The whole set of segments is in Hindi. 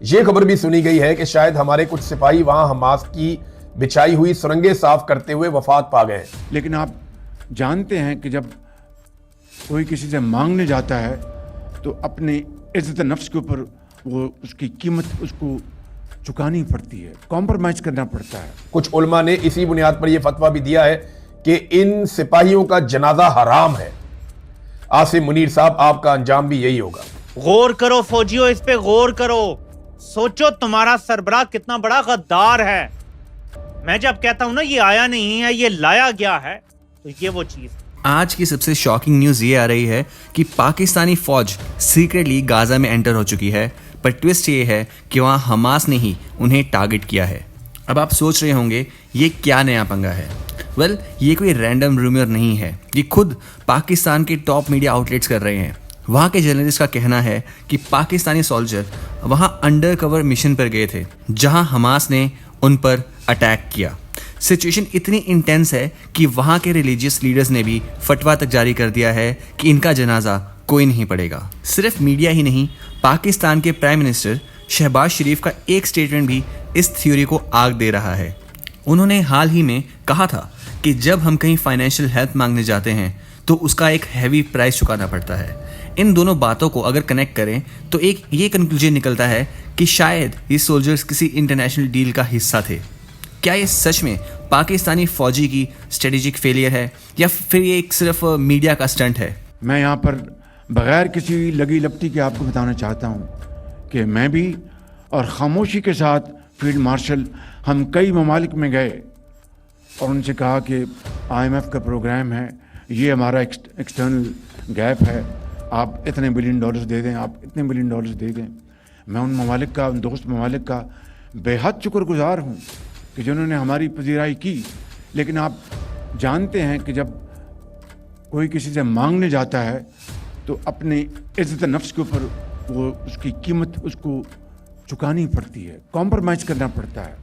ये खबर भी सुनी गई है कि शायद हमारे कुछ सिपाही वहां हमास की बिछाई हुई सुरंगें साफ करते हुए वफात पा गए। लेकिन आप जानते हैं कि जब कोई किसी से मांगने जाता है तो अपनी इज्जत नफ्स के ऊपर वो उसकी कीमत उसको चुकानी पड़ती है, कॉम्प्रोमाइज करना पड़ता है। कुछ उलमा ने इसी बुनियाद पर यह फतवा भी दिया है कि इन सिपाहियों का जनाजा हराम है। आसिम मुनीर साहब, आपका अंजाम भी यही होगा। गौर करो फौजियों, इस पे गौर करो। सोचो तुम्हारा सरबराह कितना बड़ा गद्दार है। मैं जब कहता हूं ना ये आया नहीं है, ये लाया गया है, तो ये वो चीज। आज की सबसे शॉकिंग न्यूज़ ये आ रही है कि पाकिस्तानी फौज सीक्रेटली गाजा में एंटर हो चुकी है, पर ट्विस्ट ये है कि वहाँ हमास ने ही उन्हें टारगेट किया है। अब आप सोच रहे होंगे ये क्या नया पंगा है। वेल, ये कोई रैंडम रूमर नहीं है, ये खुद पाकिस्तान के टॉप मीडिया आउटलेट्स कर रहे हैं। वहाँ के जर्नलिस्ट का कहना है कि पाकिस्तानी सोल्जर वहाँ अंडर कवर मिशन पर गए थे जहाँ हमास ने उन पर अटैक किया। सिचुएशन इतनी इंटेंस है कि वहाँ के रिलीजियस लीडर्स ने भी फतवा तक जारी कर दिया है कि इनका जनाजा कोई नहीं पड़ेगा। सिर्फ मीडिया ही नहीं, पाकिस्तान के प्राइम मिनिस्टर शहबाज शरीफ का एक स्टेटमेंट भी इस थ्योरी को आग दे रहा है। उन्होंने हाल ही में कहा था कि जब हम कहीं फाइनेंशियल हेल्प मांगने जाते हैं तो उसका एक हैवी प्राइस चुकाना पड़ता है। इन दोनों बातों को अगर कनेक्ट करें तो एक ये कंक्लूजन निकलता है कि शायद ये सोल्जर्स किसी इंटरनेशनल डील का हिस्सा थे। क्या ये सच में पाकिस्तानी फौजी की स्ट्रेटेजिक फेलियर है या फिर ये एक सिर्फ मीडिया का स्टंट है? मैं यहाँ पर बगैर किसी लगी लपटी के आपको बताना चाहता हूँ कि मैं भी और खामोशी के साथ फील्ड मार्शल हम कई ममालिक में गए और उनसे कहा कि IMF का प्रोग्राम है, ये हमारा एक्सटर्नल गैप है, आप इतने बिलियन डॉलर्स दे दें, आप इतने बिलियन डॉलर्स दे दें। मैं उन ममालिक का, उन दोस्त ममालिक का बेहद शुक्रगुजार हूँ कि जिन्होंने हमारी पजीराई की। लेकिन आप जानते हैं कि जब कोई किसी से मांगने जाता है तो अपनी इज्जत नफ्स के ऊपर वो उसकी कीमत उसको चुकानी पड़ती है, कॉम्प्रोमाइज करना पड़ता है।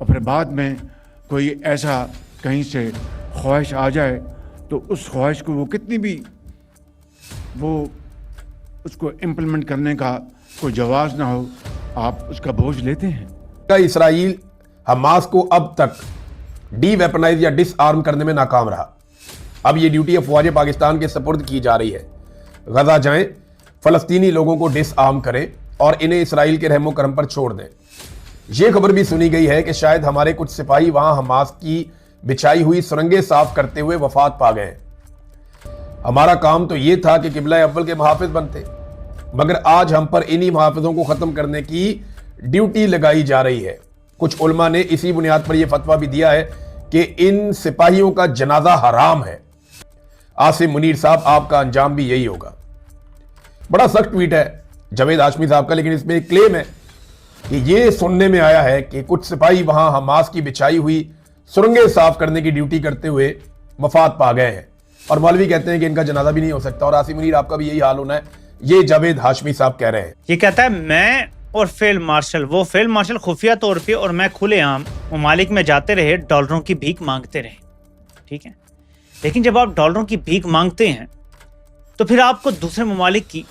और फिर बाद में कोई ऐसा कहीं से ख्वाहिश आ जाए तो उस ख्वाहिश को वो कितनी भी वो उसको इम्प्लीमेंट करने का कोई जवाब ना हो, आप उसका बोझ लेते हैं। इसराइल हमास को अब तक डी-वेपनाइज या डिसआर्म करने में नाकाम रहा। अब यह ड्यूटी अफवाज पाकिस्तान के सपुर्द की जा रही है। गजा जाएं, फलस्तीनी लोगों को डिसआर्म करें और इन्हें इसराइल के रहमो करम पर छोड़ दें। यह खबर भी सुनी गई है कि शायद हमारे कुछ सिपाही वहां हमास की बिछाई हुई सुरंगें साफ करते हुए वफात पा गए। हमारा काम तो यह था कि किबला अव्वल के मुहाफिज बनते, मगर आज हम पर इन्हीं मुहाफिजों को खत्म करने की ड्यूटी लगाई जा रही है। कुछ उलमा ने इसी बुनियाद पर यह फतवा भी दिया है कि इन सिपाहियों का जनाजा हराम है। आसिम मुनीर साहब, आपका अंजाम भी यही होगा। बड़ा सख्त ट्वीट है जावेद हाशमी साहब का, लेकिन इसमें एक क्लेम है कि यह सुनने में आया है कि कुछ सिपाही वहां हमास की बिछाई हुई सुरंगें साफ करने की ड्यूटी करते हुए वफात पा गए हैं और मौलवी कहते हैं कि इनका जनाजा भी नहीं हो सकता। और आसिम मुनीर, आपका भी यही हाल होना है, ये जावेद हाशमी साहब कह रहे हैं। ये कहता है मैं और फील्ड मार्शल, वो फील्ड मार्शल खुफिया तौर पे और मैं खुलेआम ममालिक में जाते रहे, डॉलरों की भीख मांगते रहे, ठीक है। लेकिन जब आप डॉलरों की भीख मांगते हैं तो फिर आपको दूसरे ममालिक की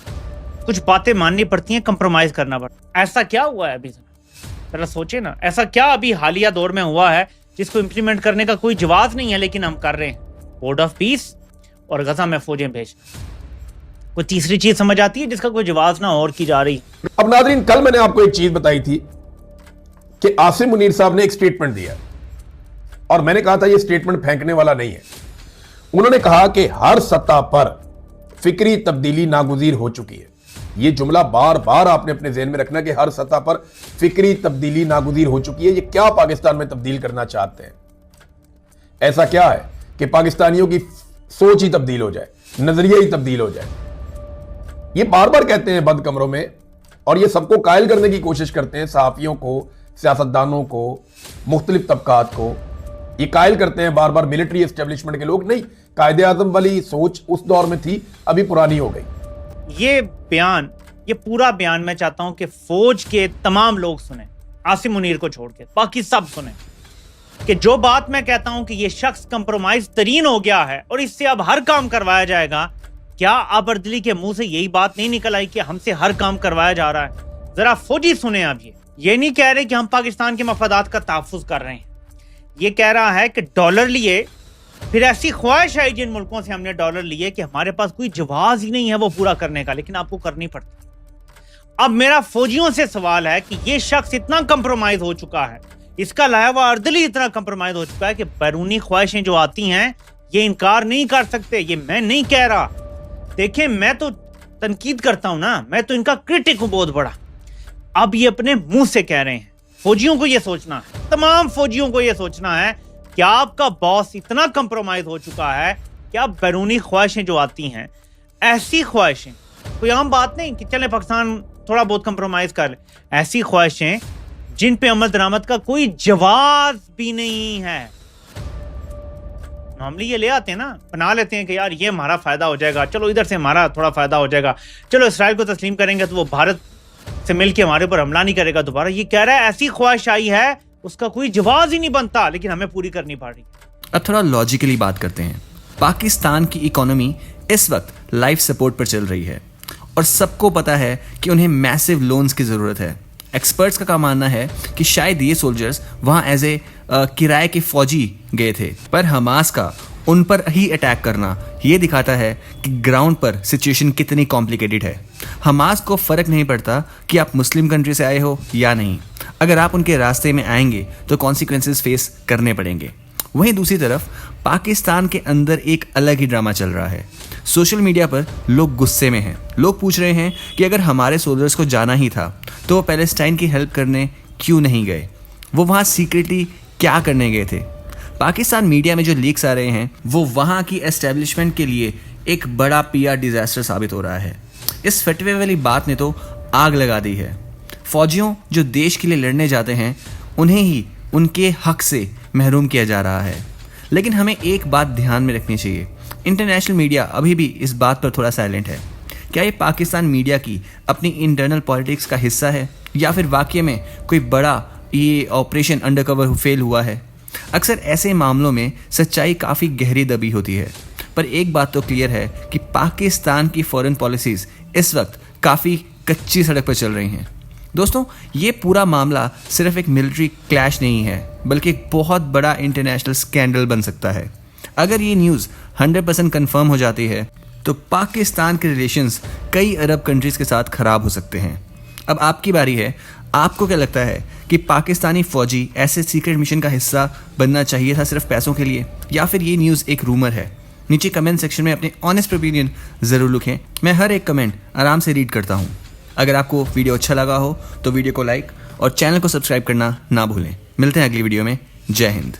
कुछ बातें माननी पड़ती हैं, कंप्रोमाइज करना पड़ता है। ऐसा क्या हुआ है अभी, जरा सोचे ना, ऐसा क्या अभी हालिया दौर में हुआ है जिसको इंप्लीमेंट करने का कोई जवाब नहीं है, लेकिन हम कर रहे हैं। बोर्ड ऑफ पीस और गजा में फौजें भेजना, कोई तीसरी चीज समझ आती है जिसका कोई जवाब ना और की जा रही। अब नाज़रीन, कल मैंने आपको एक चीज बताई थी कि आसिम मुनीर साहब ने एक स्टेटमेंट दिया और मैंने कहा था यह स्टेटमेंट फेंकने वाला नहीं है। उन्होंने कहा कि हर सतह पर फिक्री तब्दीली नागुज़ीर हो चुकी है। यह जुमला बार बार आपने अपने ज़हन में रखना कि हर सतह पर फिक्री तब्दीली नागुज़ीर हो चुकी है। यह क्या पाकिस्तान में तब्दील करना चाहते हैं? ऐसा क्या है कि पाकिस्तानियों की सोच ही तब्दील हो जाए, नजरिया ही तब्दील हो जाए? ये बार बार कहते हैं बंद कमरों में और ये सबको कायल करने की कोशिश करते हैं, सहाफियों को, सियासतदानों को, मुख्तलिफ तबकात को। ये कायल करते हैं बार बार मिलिट्री एस्टेब्लिशमेंट के लोग। नहीं, कायदे आज़म वाली सोच उस दौर में थी, अभी पुरानी हो गई। ये बयान, ये पूरा बयान मैं चाहता हूं कि फौज के तमाम लोग सुने, आसिम मुनीर को छोड़ के बाकी सब सुने, कि जो बात मैं कहता हूं कि ये शख्स कंप्रोमाइज तरीन हो गया है और इससे अब हर काम करवाया जाएगा। क्या आबरदिली के मुंह से यही बात नहीं निकल आई कि हमसे हर काम करवाया जा रहा है? जरा फौजी सुने आप, ये नहीं कह रहे कि हम पाकिस्तान के मफादात का तहफ़्फ़ुज़ कर रहे हैं, ये कह रहा है कि डॉलर लिए, फिर ऐसी ख्वाहिश आई जिन मुल्कों से हमने डॉलर लिए कि हमारे पास कोई जवाब ही नहीं है वो पूरा करने का, लेकिन आपको करनी पड़ती। अब मेरा फौजियों से सवाल है कि ये शख्स इतना कंप्रोमाइज हो चुका है, इसका लावा अर्दली इतना कंप्रोमाइज हो चुका है कि बैरूनी ख्वाहिशें जो आती हैं ये इनकार नहीं कर सकते। ये मैं नहीं कह रहा, देखें मैं तो तनकीद करता हूं ना, मैं तो इनका क्रिटिक हूं बहुत बड़ा। अब ये अपने मुंह से कह रहे हैं। फौजियों को ये सोचना है, तमाम फौजियों को ये सोचना है कि आपका बॉस इतना कंप्रोमाइज हो चुका है कि आप बैरूनी ख्वाहिशें जो आती हैं, ऐसी ख्वाहिशें, कोई आम बात नहीं कि चले पाकिस्तान थोड़ा बहुत कंप्रोमाइज कर ले, ऐसी ख्वाहिशें जिन पे अमल दरामद का कोई जवाब भी नहीं है। नॉर्मली ये ले आते हैं ना, बना लेते हैं कि यार ये हमारा फायदा हो जाएगा, चलो इधर से हमारा थोड़ा फायदा हो जाएगा, चलो इसराइल को तस्लीम करेंगे तो वो भारत से मिलकर हमारे ऊपर हमला नहीं करेगा दोबारा। ये कह रहा है ऐसी ख्वाहिश आई है उसका कोई जवाब ही नहीं बनता, लेकिन हमें पूरी करनी पड़ रही। अब थोड़ा लॉजिकली बात करते हैं। पाकिस्तान की इकोनॉमी इस वक्त लाइफ सपोर्ट पर चल रही है और सबको पता है कि उन्हें मैसिव लोन्स की ज़रूरत है। एक्सपर्ट्स का मानना है कि शायद ये सोल्जर्स वहाँ एज ए किराए के फौजी गए थे, पर हमास का उन पर ही अटैक करना ये दिखाता है कि ग्राउंड पर सिचुएशन कितनी कॉम्प्लिकेटेड है। हमास को फ़र्क नहीं पड़ता कि आप मुस्लिम कंट्री से आए हो या नहीं, अगर आप उनके रास्ते में आएंगे तो कॉन्सिक्वेंसेस फेस करने पड़ेंगे। वहीं दूसरी तरफ पाकिस्तान के अंदर एक अलग ही ड्रामा चल रहा है। सोशल मीडिया पर लोग गुस्से में हैं। लोग पूछ रहे हैं कि अगर हमारे सोल्जर्स को जाना ही था तो वो पैलेस्टाइन की हेल्प करने क्यों नहीं गए, वो वहाँ सीक्रेटली क्या करने गए थे। पाकिस्तान मीडिया में जो लीक्स आ रहे हैं वो वहाँ की एस्टेब्लिशमेंट के लिए एक बड़ा PR डिज़ास्टर साबित हो रहा है। इस फटवे वाली बात ने तो आग लगा दी है। फौजियों जो देश के लिए लड़ने जाते हैं उन्हें ही उनके हक से महरूम किया जा रहा है। लेकिन हमें एक बात ध्यान में रखनी चाहिए, इंटरनेशनल मीडिया अभी भी इस बात पर थोड़ा साइलेंट है। क्या ये पाकिस्तान मीडिया की अपनी इंटरनल पॉलिटिक्स का हिस्सा है या फिर वाकई में कोई बड़ा ये ऑपरेशन अंडरकवर फेल हुआ है? अक्सर ऐसे मामलों में सच्चाई काफ़ी गहरी दबी होती है, पर एक बात तो क्लियर है कि पाकिस्तान की फॉरेन पॉलिसीज़ इस वक्त काफ़ी कच्ची सड़क पर चल रही हैं। दोस्तों, ये पूरा मामला सिर्फ एक मिलिट्री क्लैश नहीं है, बल्कि एक बहुत बड़ा इंटरनेशनल स्कैंडल बन सकता है। अगर ये न्यूज़ 100% कंफर्म हो जाती है तो पाकिस्तान के रिलेशंस कई अरब कंट्रीज़ के साथ ख़राब हो सकते हैं। अब आपकी बारी है, आपको क्या लगता है कि पाकिस्तानी फ़ौजी ऐसे सीक्रेट मिशन का हिस्सा बनना चाहिए था सिर्फ पैसों के लिए, या फिर ये न्यूज़ एक रूमर है? नीचे कमेंट सेक्शन में अपने ऑनेस्ट ओपिनियन ज़रूर लिखें। मैं हर एक कमेंट आराम से रीड करता हूँ। अगर आपको वीडियो अच्छा लगा हो तो वीडियो को लाइक और चैनल को सब्सक्राइब करना ना भूलें। मिलते हैं अगली वीडियो में। जय हिंद।